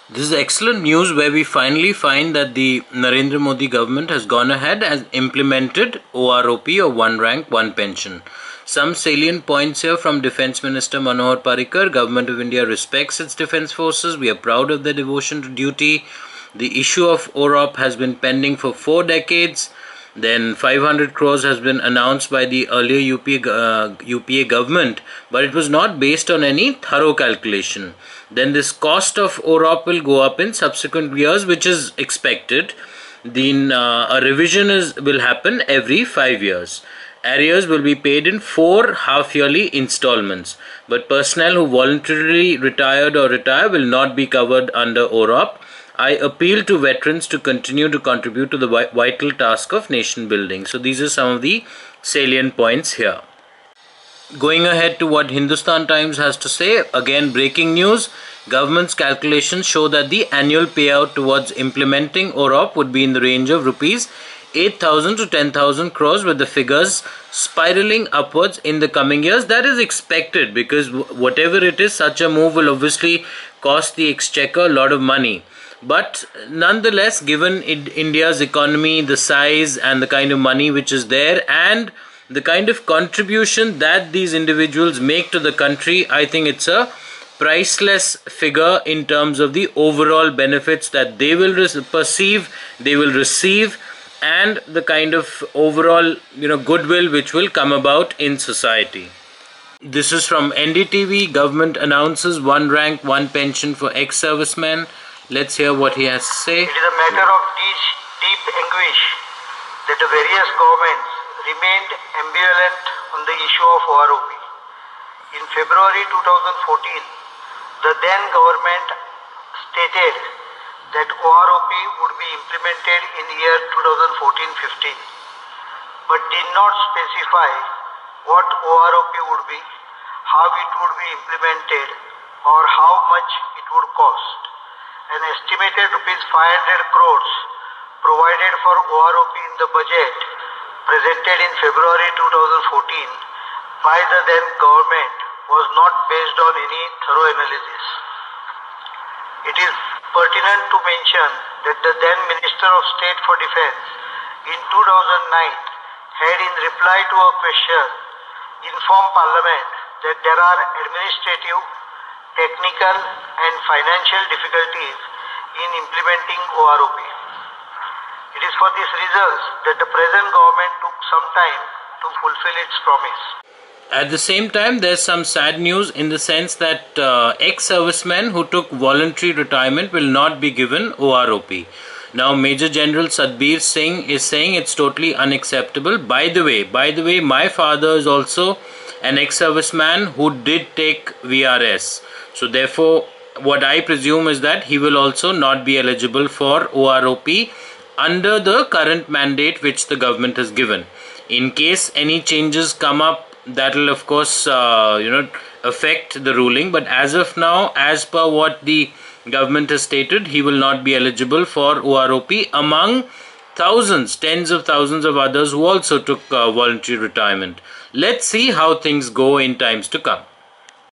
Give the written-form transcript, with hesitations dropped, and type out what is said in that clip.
This is excellent news where we finally find that the Narendra Modi government has gone ahead and implemented OROP or One Rank, One Pension. Some salient points here from Defence Minister Manohar Parrikar. Government of India respects its defence forces. We are proud of their devotion to duty. The issue of OROP has been pending for 4 decades. Then 500 crores has been announced by the earlier UPA government, but it was not based on any thorough calculation. Then this cost of OROP will go up in subsequent years, which is expected. Then a revision will happen every 5 years. Arrears will be paid in 4 half-yearly installments, but personnel who voluntarily retired or retire will not be covered under OROP. I appeal to veterans to continue to contribute to the vital task of nation building. So these are some of the salient points here. Going ahead to what Hindustan Times has to say, again breaking news. Government's calculations show that the annual payout towards implementing OROP would be in the range of rupees 8,000 to 10,000 crores, with the figures spiraling upwards in the coming years. That is expected because whatever it is, such a move will obviously cost the exchequer a lot of money. But nonetheless, given India's economy, the size and the kind of money which is there and the kind of contribution that these individuals make to the country, I think it's a priceless figure in terms of the overall benefits that they will perceive, they will receive, and the kind of overall goodwill which will come about in society. This is from NDTV. Government announces One Rank, One Pension for ex-servicemen. Let's hear what he has to say. It is a matter of deep anguish that the various governments remained ambivalent on the issue of OROP. In February 2014, the then government stated that OROP would be implemented in the year 2014-15, but did not specify what OROP would be, how it would be implemented, or how much it would cost. An estimated rupees 500 crores provided for OROP in the budget presented in February 2014 by the then government was not based on any thorough analysis. It is pertinent to mention that the then Minister of State for Defence in 2009 had, in reply to a question, informed Parliament that there are administrative, technical and financial difficulties in implementing OROP. It is for these reasons that the present government took some time to fulfill its promise. At the same time, there's some sad news in the sense that ex-servicemen who took voluntary retirement will not be given OROP. Now, Major General Satbir Singh is saying it's totally unacceptable. By the way, my father is also an ex-serviceman who did take VRS. So therefore, what I presume is that he will also not be eligible for OROP under the current mandate which the government has given. In case any changes come up, that will of course affect the ruling, but as of now, as per what the government has stated, he will not be eligible for OROP among thousands, tens of thousands of others who also took voluntary retirement. Let's see how things go in times to come.